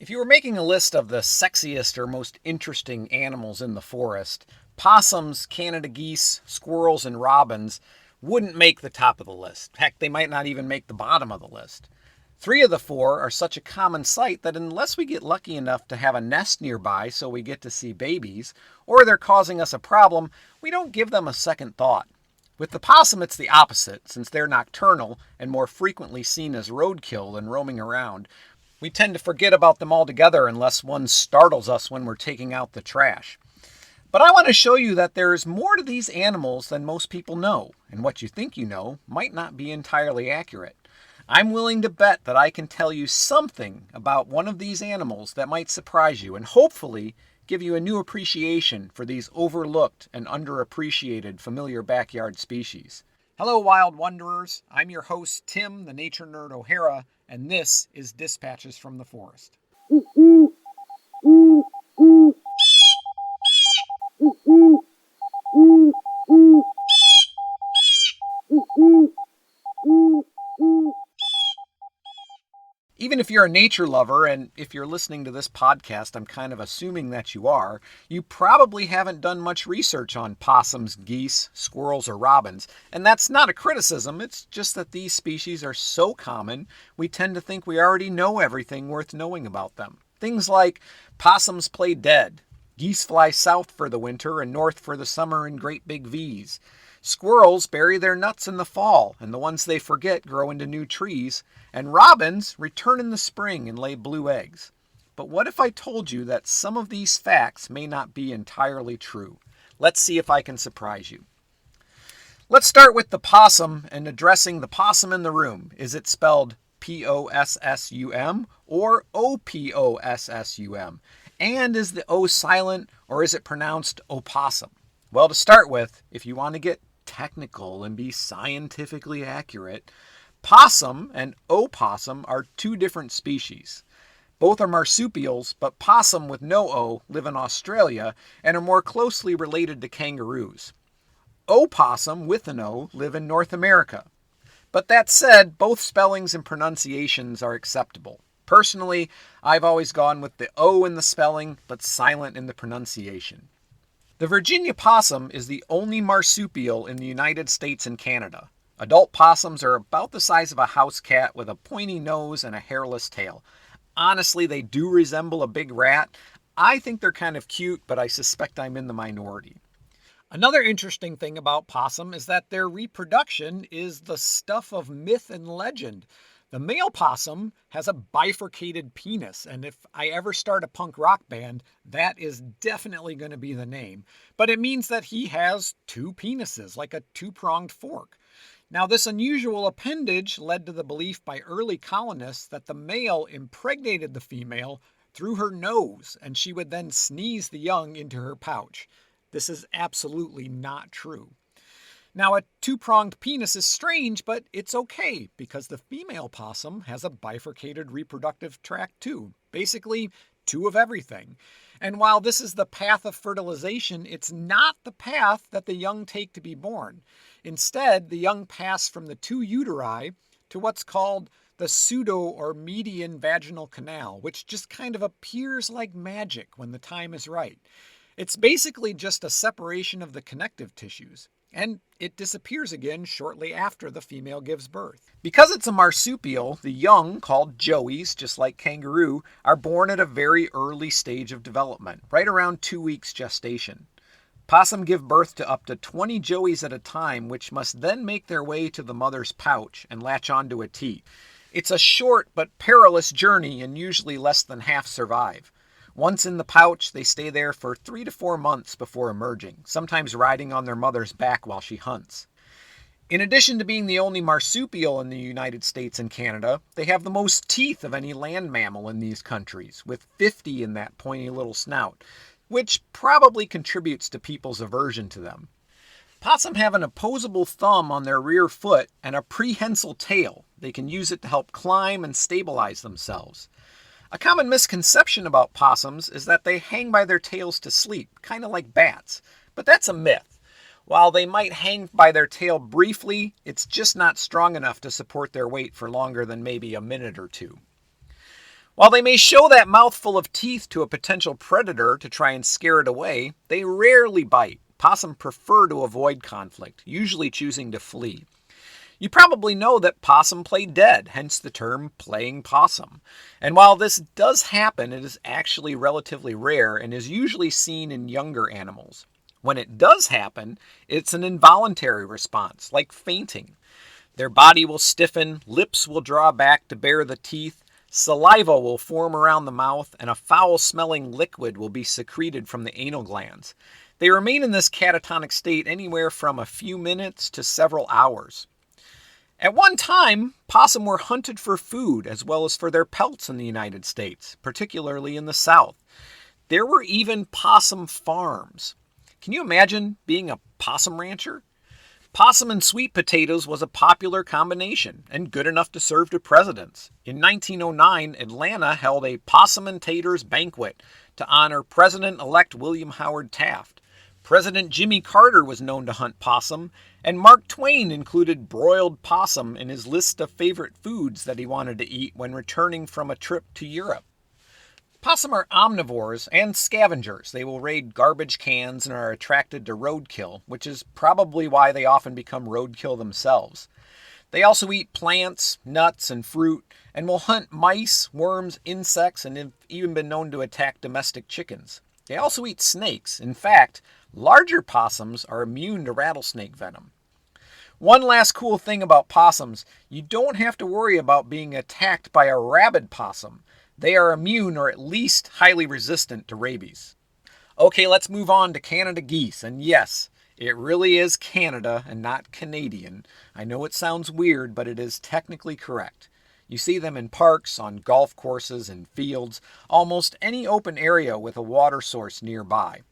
If you were making a list of the sexiest or most interesting animals in the forest, possums, Canada geese, squirrels, and robins wouldn't make the top of the list. Heck, they might not even make the bottom of the list. Three of the four are such a common sight that unless we get lucky enough to have a nest nearby so we get to see babies, or they're causing us a problem, we don't give them a second thought. With the possum, it's the opposite, since they're nocturnal and more frequently seen as roadkill than roaming around. We tend to forget about them altogether unless one startles us when we're taking out the trash. But I want to show you that there is more to these animals than most people know, and what you think you know might not be entirely accurate. I'm willing to bet that I can tell you something about one of these animals that might surprise you and hopefully give you a new appreciation for these overlooked and underappreciated familiar backyard species. Hello, wild wanderers. I'm your host, Tim, the Nature Nerd O'Hara, and this is Dispatches from the Forest. Even if you're a nature lover, and if you're listening to this podcast, I'm kind of assuming that you are, you probably haven't done much research on possums, geese, squirrels, or robins. And that's not a criticism, it's just that these species are so common, we tend to think we already know everything worth knowing about them. Things like possums play dead, geese fly south for the winter and north for the summer in great big V's. Squirrels bury their nuts in the fall, and the ones they forget grow into new trees. And robins return in the spring and lay blue eggs. But what if I told you that some of these facts may not be entirely true? Let's see if I can surprise you. Let's start with the possum and addressing the possum in the room. Is it spelled P-O-S-S-U-M or O-P-O-S-S-U-M? And is the O silent or is it pronounced opossum? Well, to start with, if you want to get technical and be scientifically accurate, possum and opossum are two different species. Both are marsupials, but possum with no O live in Australia and are more closely related to kangaroos. Opossum with an O live in North America. But that said, both spellings and pronunciations are acceptable. Personally, I've always gone with the O in the spelling, but silent in the pronunciation. The Virginia possum is the only marsupial in the United States and Canada. Adult possums are about the size of a house cat with a pointy nose and a hairless tail. Honestly, they do resemble a big rat. I think they're kind of cute, but I suspect I'm in the minority. Another interesting thing about possum is that their reproduction is the stuff of myth and legend. The male possum has a bifurcated penis, and if I ever start a punk rock band, that is definitely going to be the name. But it means that he has two penises, like a two-pronged fork. Now, this unusual appendage led to the belief by early colonists that the male impregnated the female through her nose, and she would then sneeze the young into her pouch. This is absolutely not true. Now, a two-pronged penis is strange, but it's okay because the female possum has a bifurcated reproductive tract too. Basically, two of everything. And while this is the path of fertilization, it's not the path that the young take to be born. Instead, the young pass from the two uteri to what's called the pseudo or median vaginal canal, which just kind of appears like magic when the time is right. It's basically just a separation of the connective tissues, and it disappears again shortly after the female gives birth. Because it's a marsupial, the young, called joeys, just like kangaroo, are born at a very early stage of development, right around 2 weeks gestation. Possum give birth to up to 20 joeys at a time, which must then make their way to the mother's pouch and latch onto a teat. It's a short but perilous journey, and usually less than half survive. Once in the pouch, they stay there for 3 to 4 months before emerging, sometimes riding on their mother's back while she hunts. In addition to being the only marsupial in the United States and Canada, they have the most teeth of any land mammal in these countries, with 50 in that pointy little snout, which probably contributes to people's aversion to them. Possum have an opposable thumb on their rear foot and a prehensile tail. They can use it to help climb and stabilize themselves. A common misconception about possums is that they hang by their tails to sleep, kind of like bats. But that's a myth. While they might hang by their tail briefly, it's just not strong enough to support their weight for longer than maybe a minute or two. While they may show that mouthful of teeth to a potential predator to try and scare it away, they rarely bite. Possum prefer to avoid conflict, usually choosing to flee. You probably know that possum play dead, hence the term playing possum. And while this does happen, it is actually relatively rare and is usually seen in younger animals. When it does happen, it's an involuntary response, like fainting. Their body will stiffen, lips will draw back to bare the teeth, saliva will form around the mouth, and a foul-smelling liquid will be secreted from the anal glands. They remain in this catatonic state anywhere from a few minutes to several hours. At one time, possum were hunted for food as well as for their pelts in the United States, particularly in the South. There were even possum farms. Can you imagine being a possum rancher? Possum and sweet potatoes was a popular combination and good enough to serve to presidents. In 1909, Atlanta held a possum and taters banquet to honor President-elect William Howard Taft. President Jimmy Carter was known to hunt possum, and Mark Twain included broiled possum in his list of favorite foods that he wanted to eat when returning from a trip to Europe. Possum are omnivores and scavengers. They will raid garbage cans and are attracted to roadkill, which is probably why they often become roadkill themselves. They also eat plants, nuts, and fruit, and will hunt mice, worms, insects, and have even been known to attack domestic chickens. They also eat snakes. In fact, larger possums are immune to rattlesnake venom. One last cool thing about possums, you don't have to worry about being attacked by a rabid possum. They are immune or at least highly resistant to rabies. Okay, let's move on to Canada geese. And yes, it really is Canada and not Canadian. I know it sounds weird, but it is technically correct. You see them in parks, on golf courses, in fields, almost any open area with a water source nearby.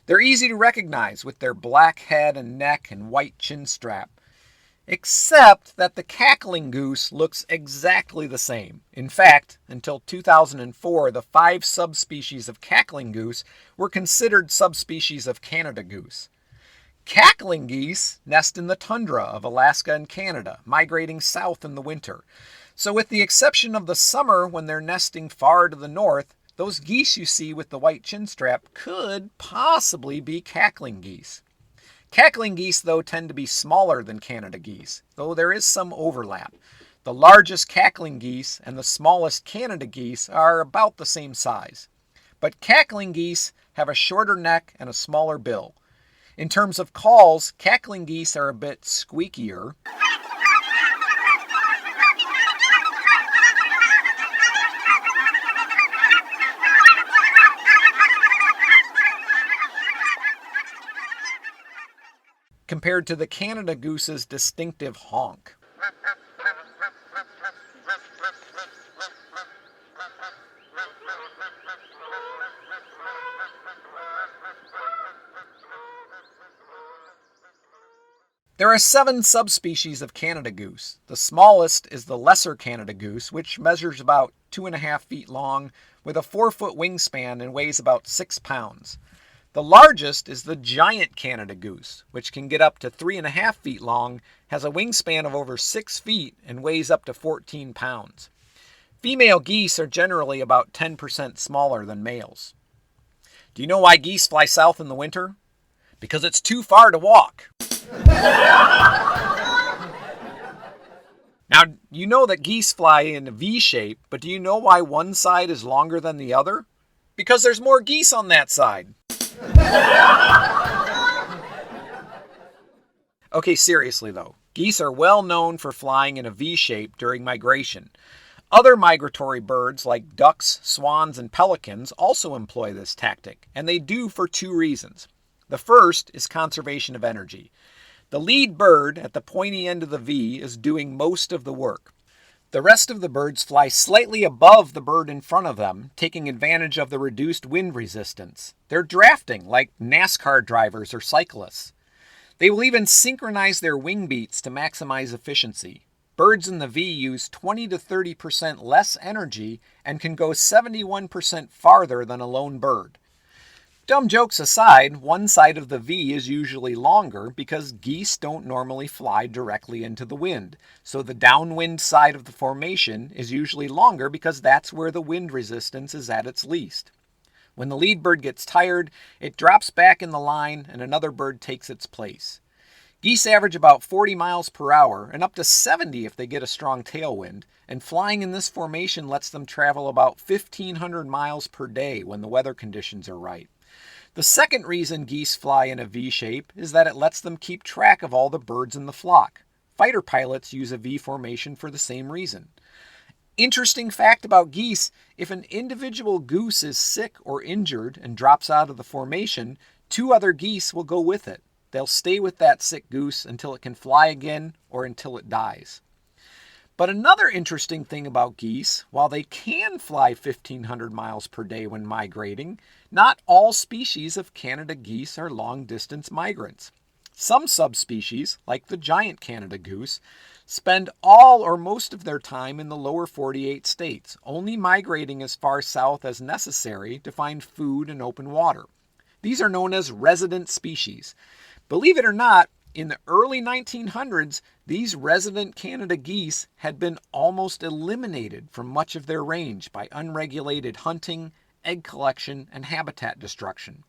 They're easy to recognize with their black head and neck and white chin strap, except that the cackling goose looks exactly the same. In fact, until 2004, the 5 subspecies of cackling goose were considered subspecies of Canada goose. Cackling geese nest in the tundra of Alaska and Canada, migrating south in the winter. So with the exception of the summer when they're nesting far to the north, those geese you see with the white chin strap could possibly be cackling geese. Cackling geese, though, tend to be smaller than Canada geese, though there is some overlap. The largest cackling geese and the smallest Canada geese are about the same size. But cackling geese have a shorter neck and a smaller bill. In terms of calls, cackling geese are a bit squeakier. Compared to the Canada goose's distinctive honk. There are 7 subspecies of Canada goose. The smallest is the lesser Canada goose, which measures about 2.5 feet long with a 4-foot wingspan and weighs about 6 pounds. The largest is the giant Canada goose, which can get up to 3.5 feet long, has a wingspan of over 6 feet, and weighs up to 14 pounds. Female geese are generally about 10% smaller than males. Do you know why geese fly south in the winter? Because it's too far to walk. Now, you know that geese fly in a V shape, but do you know why one side is longer than the other? Because there's more geese on that side. Okay, seriously though, geese are well known for flying in a V shape during migration. Other migratory birds like ducks, swans, and pelicans also employ this tactic, and they do for 2 reasons. The first is conservation of energy. The lead bird at the pointy end of the V is doing most of the work. The rest of the birds fly slightly above the bird in front of them, taking advantage of the reduced wind resistance. They're drafting like NASCAR drivers or cyclists. They will even synchronize their wing beats to maximize efficiency. Birds in the V use 20 to 30% less energy and can go 71% farther than a lone bird. Dumb jokes aside, one side of the V is usually longer because geese don't normally fly directly into the wind. So the downwind side of the formation is usually longer because that's where the wind resistance is at its least. When the lead bird gets tired, it drops back in the line and another bird takes its place. Geese average about 40 miles per hour and up to 70 if they get a strong tailwind, and flying in this formation lets them travel about 1,500 miles per day when the weather conditions are right. The second reason geese fly in a V shape is that it lets them keep track of all the birds in the flock. Fighter pilots use a V formation for the same reason. Interesting fact about geese, if an individual goose is sick or injured and drops out of the formation, 2 other geese will go with it. They'll stay with that sick goose until it can fly again or until it dies. But another interesting thing about geese, while they can fly 1,500 miles per day when migrating, not all species of Canada geese are long-distance migrants. Some subspecies, like the giant Canada goose, spend all or most of their time in the lower 48 states, only migrating as far south as necessary to find food and open water. These are known as resident species. Believe it or not, in the early 1900s, these resident Canada geese had been almost eliminated from much of their range by unregulated hunting, egg collection, and habitat destruction.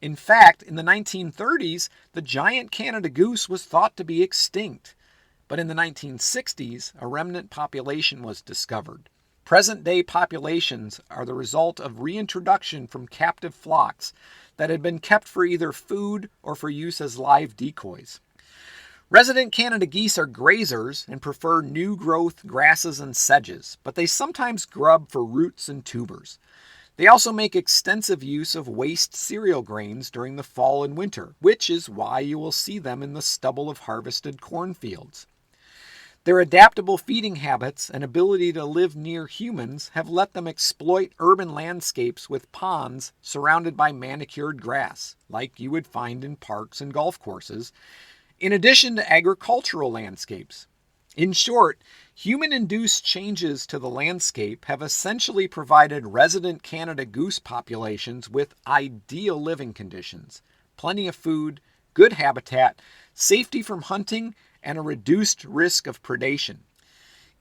In fact, in the 1930s, the giant Canada goose was thought to be extinct. But in the 1960s, a remnant population was discovered. Present-day populations are the result of reintroduction from captive flocks that had been kept for either food or for use as live decoys. Resident Canada geese are grazers and prefer new growth grasses and sedges, but they sometimes grub for roots and tubers. They also make extensive use of waste cereal grains during the fall and winter, which is why you will see them in the stubble of harvested cornfields. Their adaptable feeding habits and ability to live near humans have let them exploit urban landscapes with ponds surrounded by manicured grass, like you would find in parks and golf courses, in addition to agricultural landscapes. In short, human-induced changes to the landscape have essentially provided resident Canada goose populations with ideal living conditions, plenty of food, good habitat, safety from hunting, and a reduced risk of predation.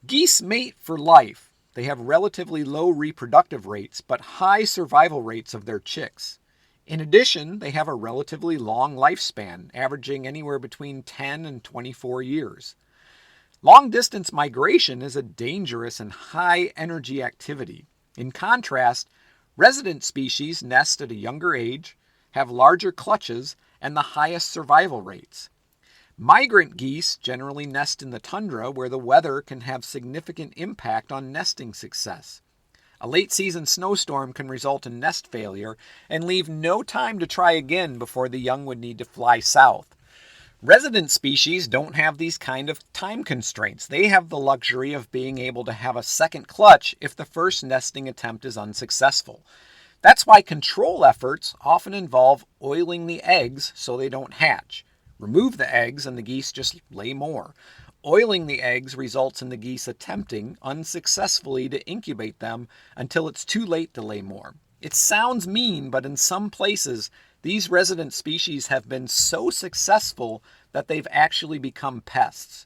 Geese mate for life. They have relatively low reproductive rates, but high survival rates of their chicks. In addition, they have a relatively long lifespan, averaging anywhere between 10 and 24 years. Long-distance migration is a dangerous and high-energy activity. In contrast, resident species nest at a younger age, have larger clutches, and the highest survival rates. Migrant geese generally nest in the tundra where the weather can have significant impact on nesting success. A late-season snowstorm can result in nest failure and leave no time to try again before the young would need to fly south. Resident species don't have these kind of time constraints. They have the luxury of being able to have a second clutch if the first nesting attempt is unsuccessful. That's why control efforts often involve oiling the eggs so they don't hatch. Remove the eggs and the geese just lay more. Oiling the eggs results in the geese attempting unsuccessfully to incubate them until it's too late to lay more. It sounds mean, but in some places, these resident species have been so successful that they've actually become pests.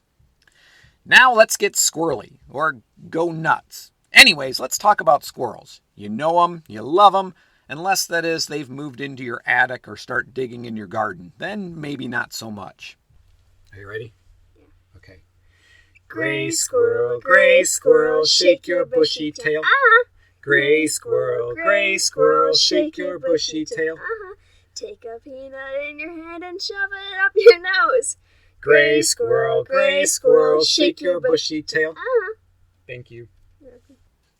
Now let's get squirrely, or go nuts. Anyways, let's talk about squirrels. You know them, you love them, unless that is they've moved into your attic or start digging in your garden. Then maybe not so much. Are you ready? Yeah. Okay. Gray squirrel, shake your bushy tail. Gray squirrel, shake your bushy tail. Take a peanut in your hand and shove it up your nose. Gray squirrel, shake your bushy tail. Thank you.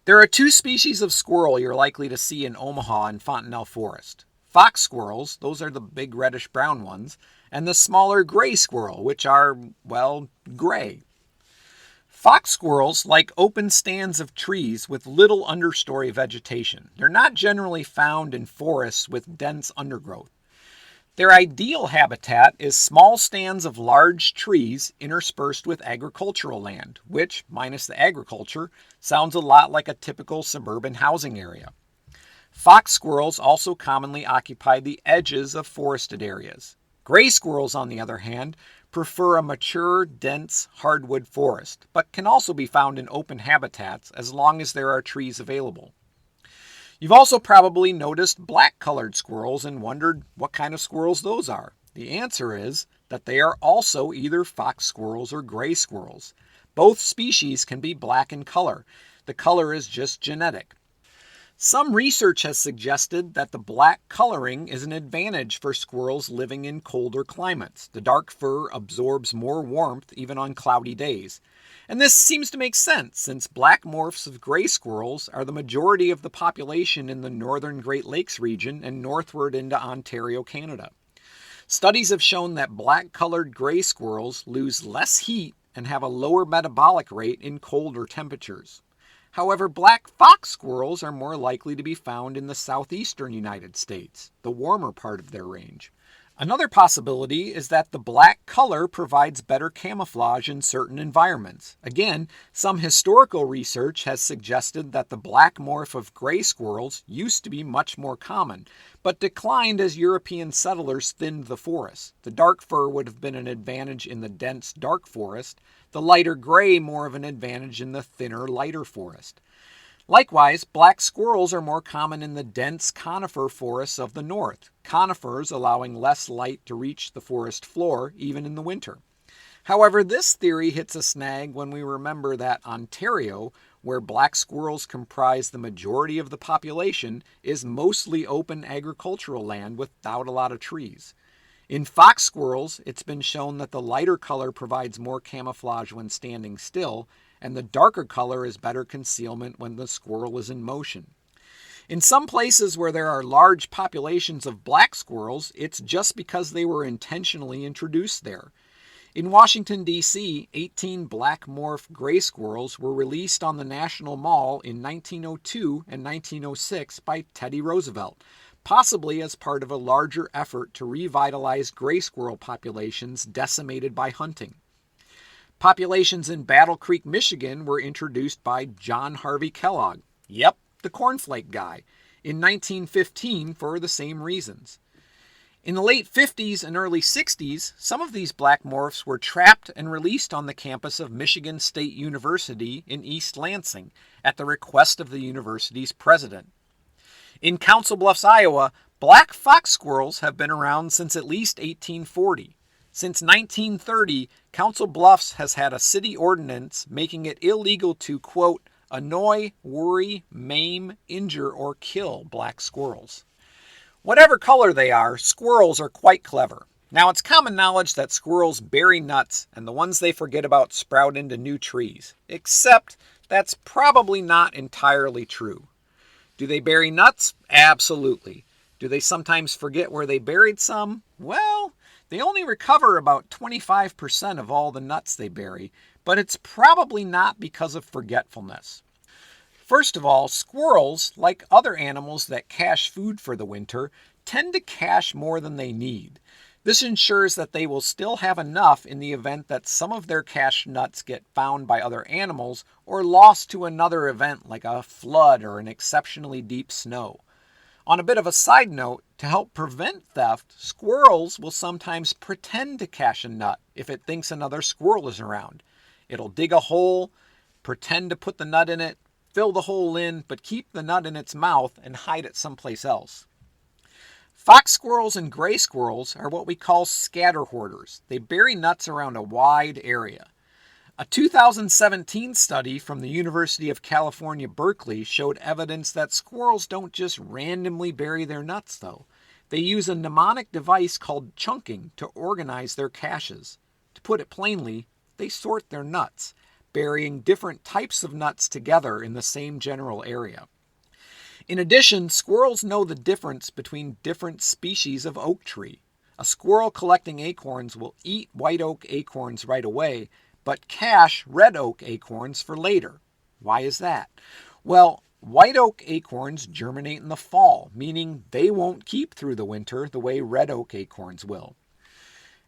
There are 2 species of squirrel you're likely to see in Omaha and Fontenelle Forest. Fox squirrels, those are the big reddish-brown ones, and the smaller gray squirrel, which are, well, gray. Fox squirrels like open stands of trees with little understory vegetation. They're not generally found in forests with dense undergrowth. Their ideal habitat is small stands of large trees interspersed with agricultural land, which, minus the agriculture, sounds a lot like a typical suburban housing area. Fox squirrels also commonly occupy the edges of forested areas. Gray squirrels, on the other hand, prefer a mature, dense hardwood forest, but can also be found in open habitats as long as there are trees available. You've also probably noticed black-colored squirrels and wondered what kind of squirrels those are. The answer is that they are also either fox squirrels or gray squirrels. Both species can be black in color. The color is just genetic. Some research has suggested that the black coloring is an advantage for squirrels living in colder climates. The dark fur absorbs more warmth even on cloudy days. And this seems to make sense since black morphs of gray squirrels are the majority of the population in the northern Great Lakes region and northward into Ontario, Canada. Studies have shown that black-colored gray squirrels lose less heat and have a lower metabolic rate in colder temperatures. However, black fox squirrels are more likely to be found in the southeastern United States, the warmer part of their range. Another possibility is that the black color provides better camouflage in certain environments. Again, some historical research has suggested that the black morph of gray squirrels used to be much more common, but declined as European settlers thinned the forest. The dark fur would have been an advantage in the dense dark forest, the lighter gray more of an advantage in the thinner, lighter forest. Likewise, black squirrels are more common in the dense conifer forests of the north, conifers allowing less light to reach the forest floor even in the winter. However, this theory hits a snag when we remember that Ontario, where black squirrels comprise the majority of the population, is mostly open agricultural land without a lot of trees. In fox squirrels, it's been shown that the lighter color provides more camouflage when standing still, and the darker color is better concealment when the squirrel is in motion. In some places where there are large populations of black squirrels, it's just because they were intentionally introduced there. In Washington, D.C., 18 black morph gray squirrels were released on the National Mall in 1902 and 1906 by Teddy Roosevelt, possibly as part of a larger effort to revitalize gray squirrel populations decimated by hunting. Populations in Battle Creek, Michigan were introduced by John Harvey Kellogg, yep, the cornflake guy, in 1915 for the same reasons. In the late 50s and early 60s, some of these black morphs were trapped and released on the campus of Michigan State University in East Lansing at the request of the university's president. In Council Bluffs, Iowa, black fox squirrels have been around since at least 1840. Since 1930, Council Bluffs has had a city ordinance making it illegal to, quote, annoy, worry, maim, injure, or kill black squirrels. Whatever color they are, squirrels are quite clever. Now, it's common knowledge that squirrels bury nuts and the ones they forget about sprout into new trees, except that's probably not entirely true. Do they bury nuts? Absolutely. Do they sometimes forget where they buried some? Well, they only recover about 25% of all the nuts they bury, but it's probably not because of forgetfulness. First of all, squirrels, like other animals that cache food for the winter, tend to cache more than they need. This ensures that they will still have enough in the event that some of their cached nuts get found by other animals or lost to another event like a flood or an exceptionally deep snow. On a bit of a side note, to help prevent theft, squirrels will sometimes pretend to cache a nut if it thinks another squirrel is around. It'll dig a hole, pretend to put the nut in it, fill the hole in, but keep the nut in its mouth and hide it someplace else. Fox squirrels and gray squirrels are what we call scatter hoarders. They bury nuts around a wide area. A 2017 study from the University of California, Berkeley showed evidence that squirrels don't just randomly bury their nuts, though. They use a mnemonic device called chunking to organize their caches. To put it plainly, they sort their nuts, burying different types of nuts together in the same general area. In addition, squirrels know the difference between different species of oak tree. A squirrel collecting acorns will eat white oak acorns right away, but cache red oak acorns for later. Why is that? Well, white oak acorns germinate in the fall, meaning they won't keep through the winter the way red oak acorns will.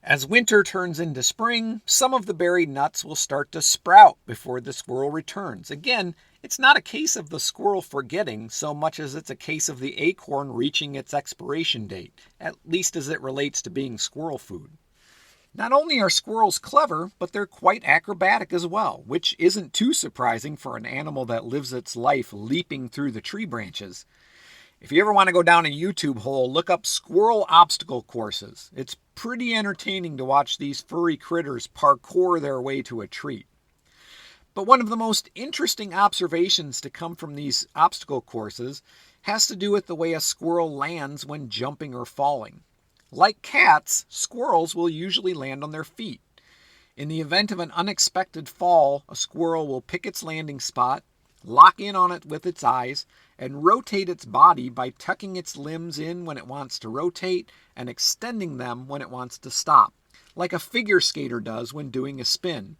As winter turns into spring, some of the buried nuts will start to sprout before the squirrel returns. Again, It's not a case of the squirrel forgetting so much as it's a case of the acorn reaching its expiration date, at least as it relates to being squirrel food. Not only are squirrels clever, but they're quite acrobatic as well, which isn't too surprising for an animal that lives its life leaping through the tree branches. If you ever want to go down a YouTube hole, look up squirrel obstacle courses. It's pretty entertaining to watch these furry critters parkour their way to a treat. But one of the most interesting observations to come from these obstacle courses has to do with the way a squirrel lands when jumping or falling. Like cats, squirrels will usually land on their feet. In the event of an unexpected fall, a squirrel will pick its landing spot, lock in on it with its eyes, and rotate its body by tucking its limbs in when it wants to rotate and extending them when it wants to stop, like a figure skater does when doing a spin.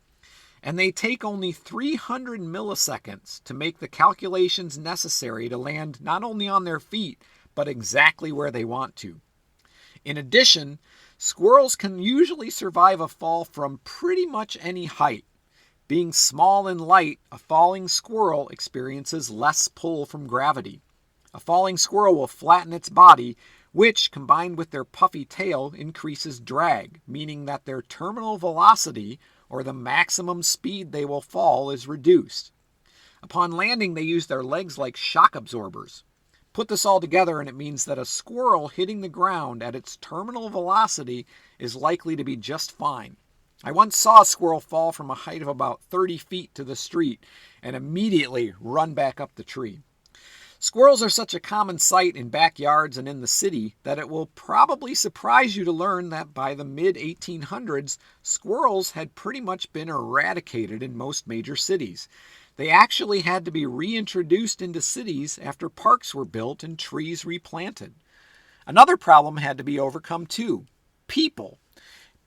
And they take only 300 milliseconds to make the calculations necessary to land not only on their feet, but exactly where they want to. In addition, squirrels can usually survive a fall from pretty much any height. Being small and light, a falling squirrel experiences less pull from gravity. A falling squirrel will flatten its body, which, combined with their puffy tail, increases drag, meaning that their terminal velocity, or the maximum speed they will fall, is reduced. Upon landing, they use their legs like shock absorbers. Put this all together and it means that a squirrel hitting the ground at its terminal velocity is likely to be just fine. I once saw a squirrel fall from a height of about 30 feet to the street and immediately run back up the tree. Squirrels are such a common sight in backyards and in the city that it will probably surprise you to learn that by the mid-1800s, squirrels had pretty much been eradicated in most major cities. They actually had to be reintroduced into cities after parks were built and trees replanted. Another problem had to be overcome too: people.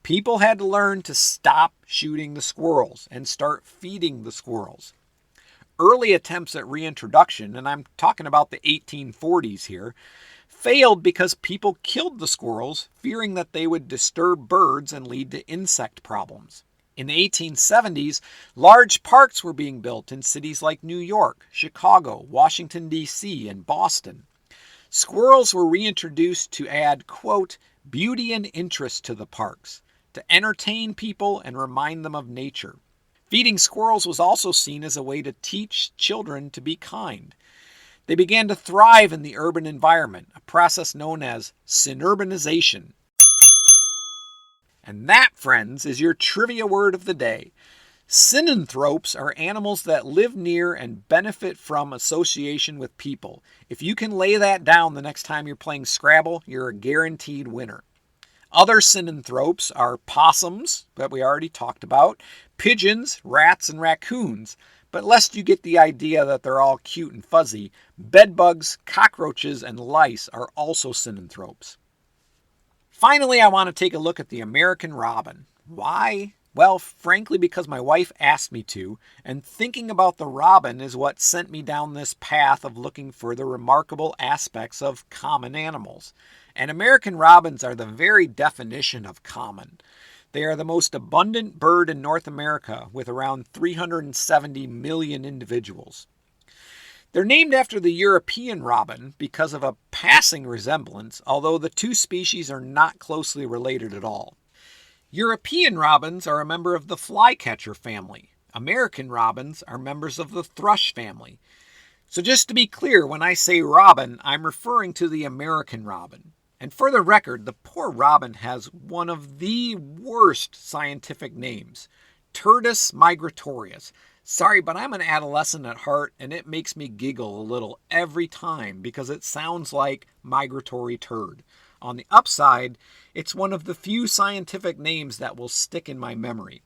People had to learn to stop shooting the squirrels and start feeding the squirrels. Early attempts at reintroduction, and I'm talking about the 1840s here, failed because people killed the squirrels, fearing that they would disturb birds and lead to insect problems. In the 1870s, large parks were being built in cities like New York, Chicago, Washington, D.C., and Boston. Squirrels were reintroduced to add, quote, beauty and interest to the parks, to entertain people and remind them of nature. Feeding squirrels was also seen as a way to teach children to be kind. They began to thrive in the urban environment, a process known as synurbanization. And that, friends, is your trivia word of the day. Synanthropes are animals that live near and benefit from association with people. If you can lay that down the next time you're playing Scrabble, you're a guaranteed winner. Other synanthropes are possums, that we already talked about, pigeons, rats, and raccoons. But lest you get the idea that they're all cute and fuzzy, bedbugs, cockroaches, and lice are also synanthropes. Finally, I want to take a look at the American robin. Why? Well, frankly, because my wife asked me to, and thinking about the robin is what sent me down this path of looking for the remarkable aspects of common animals. And American robins are the very definition of common. They are the most abundant bird in North America, with around 370 million individuals. They're named after the European robin because of a passing resemblance, although the two species are not closely related at all. European robins are a member of the flycatcher family. American robins are members of the thrush family. So just to be clear, when I say robin, I'm referring to the American robin. And for the record, the poor robin has one of the worst scientific names, Turdus migratorius. Sorry, but I'm an adolescent at heart, and it makes me giggle a little every time because it sounds like migratory turd. On the upside, it's one of the few scientific names that will stick in my memory.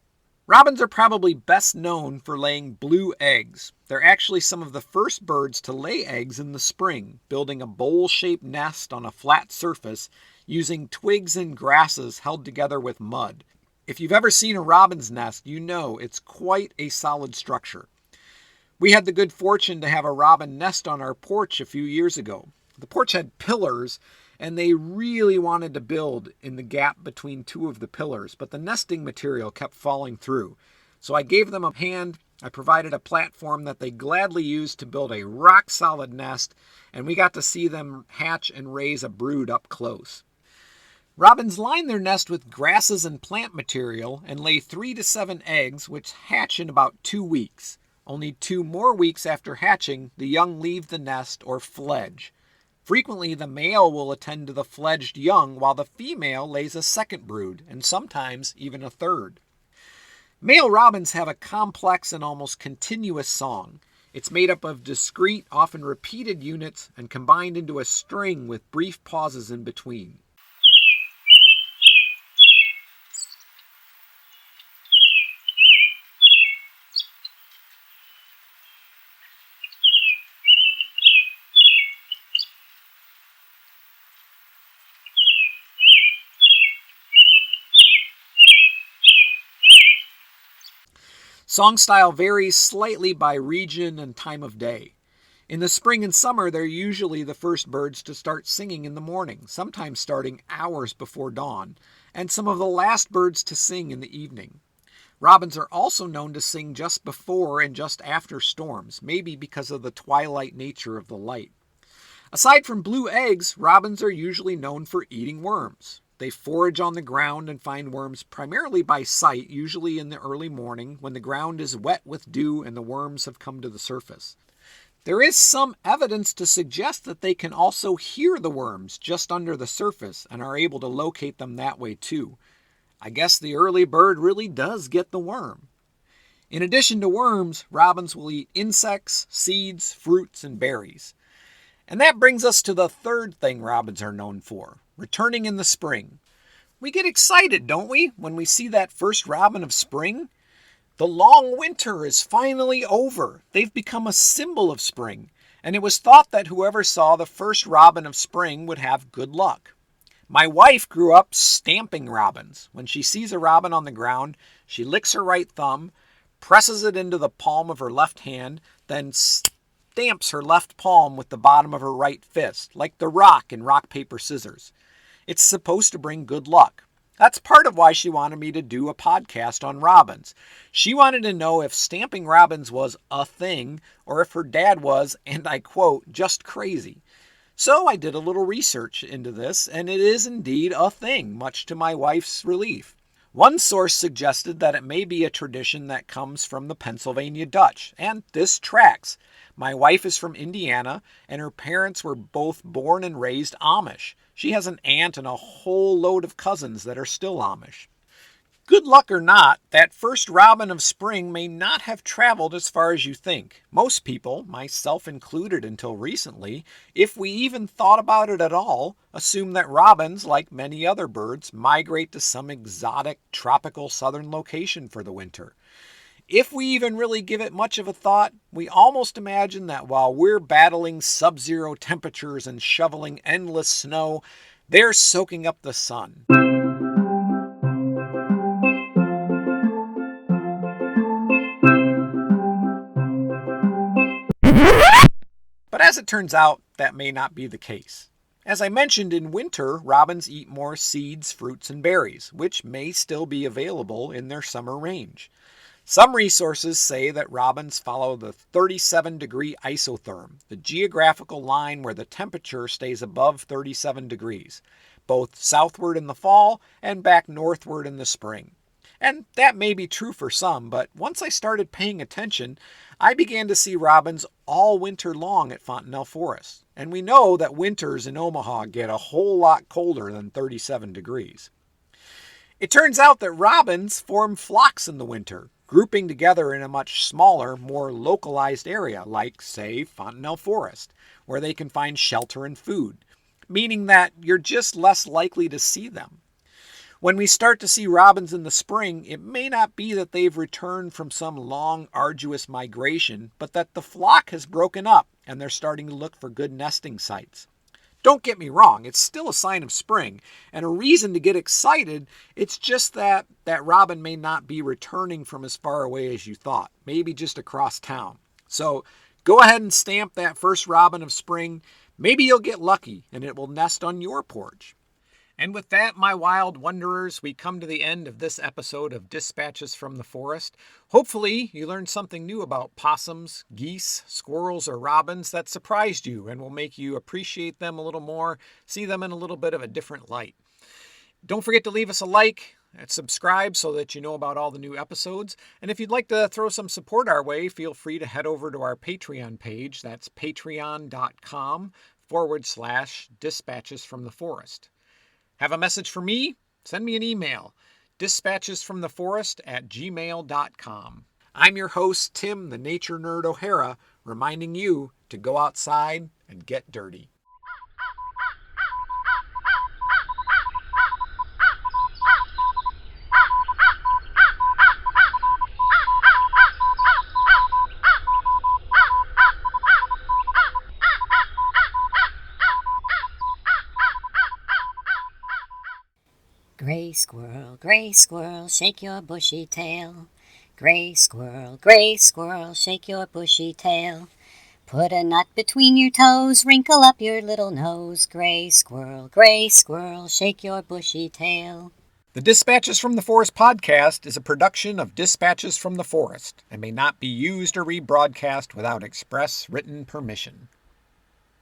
Robins are probably best known for laying blue eggs. They're actually some of the first birds to lay eggs in the spring, building a bowl-shaped nest on a flat surface using twigs and grasses held together with mud. If you've ever seen a robin's nest, you know it's quite a solid structure. We had the good fortune to have a robin nest on our porch a few years ago. The porch had pillars, and they really wanted to build in the gap between two of the pillars, but the nesting material kept falling through. So I gave them a hand, I provided a platform that they gladly used to build a rock-solid nest, and we got to see them hatch and raise a brood up close. Robins line their nest with grasses and plant material and lay 3 to 7 eggs, which hatch in about 2 weeks. Only 2 more weeks after hatching, the young leave the nest or fledge. Frequently, the male will attend to the fledged young while the female lays a second brood, and sometimes even a third. Male robins have a complex and almost continuous song. It's made up of discrete, often repeated units and combined into a string with brief pauses in between. Song style varies slightly by region and time of day. In the spring and summer, they're usually the first birds to start singing in the morning, sometimes starting hours before dawn, and some of the last birds to sing in the evening. Robins are also known to sing just before and just after storms, maybe because of the twilight nature of the light. Aside from blue eggs, robins are usually known for eating worms. They forage on the ground and find worms primarily by sight, usually in the early morning when the ground is wet with dew and the worms have come to the surface. There is some evidence to suggest that they can also hear the worms just under the surface and are able to locate them that way too. I guess the early bird really does get the worm. In addition to worms, robins will eat insects, seeds, fruits, and berries. And that brings us to the third thing robins are known for, returning in the spring. We get excited, don't we, when we see that first robin of spring? The long winter is finally over. They've become a symbol of spring, and it was thought that whoever saw the first robin of spring would have good luck. My wife grew up stamping robins. When she sees a robin on the ground, she licks her right thumb, presses it into the palm of her left hand, then stamps her left palm with the bottom of her right fist, like The Rock in Rock, Paper, Scissors. It's supposed to bring good luck. That's part of why she wanted me to do a podcast on robins. She wanted to know if stamping robins was a thing, or if her dad was, and I quote, just crazy. So I did a little research into this, and it is indeed a thing, much to my wife's relief. One source suggested that it may be a tradition that comes from the Pennsylvania Dutch, and this tracks. My wife is from Indiana, and her parents were both born and raised Amish. She has an aunt and a whole load of cousins that are still Amish. Good luck or not, that first robin of spring may not have traveled as far as you think. Most people, myself included until recently, if we even thought about it at all, assume that robins, like many other birds, migrate to some exotic tropical southern location for the winter. If we even really give it much of a thought, we almost imagine that while we're battling sub-zero temperatures and shoveling endless snow, they're soaking up the sun. But as it turns out, that may not be the case. As I mentioned, in winter, robins eat more seeds, fruits, and berries, which may still be available in their summer range. Some resources say that robins follow the 37-degree isotherm, the geographical line where the temperature stays above 37 degrees, both southward in the fall and back northward in the spring. And that may be true for some, but once I started paying attention, I began to see robins all winter long at Fontanelle Forest. And we know that winters in Omaha get a whole lot colder than 37 degrees. It turns out that robins form flocks in the winter, grouping together in a much smaller, more localized area, like, say, Fontanelle Forest, where they can find shelter and food, meaning that you're just less likely to see them. When we start to see robins in the spring, it may not be that they've returned from some long, arduous migration, but that the flock has broken up and they're starting to look for good nesting sites. Don't get me wrong, it's still a sign of spring and a reason to get excited. It's just that robin may not be returning from as far away as you thought, maybe just across town. So go ahead and stamp that first robin of spring. Maybe you'll get lucky and it will nest on your porch. And with that, my wild wanderers, we come to the end of this episode of Dispatches from the Forest. Hopefully, you learned something new about possums, geese, squirrels, or robins that surprised you and will make you appreciate them a little more, see them in a little bit of a different light. Don't forget to leave us a like and subscribe so that you know about all the new episodes. And if you'd like to throw some support our way, feel free to head over to our Patreon page. That's patreon.com/Dispatches from the Forest. Have a message for me? Send me an email, dispatchesfromtheforest@gmail.com. I'm your host, Tim, the Nature Nerd O'Hara, reminding you to go outside and get dirty. Gray squirrel, shake your bushy tail. Gray squirrel, shake your bushy tail. Put a nut between your toes, wrinkle up your little nose. Gray squirrel, shake your bushy tail. The Dispatches from the Forest podcast is a production of Dispatches from the Forest and may not be used or rebroadcast without express written permission.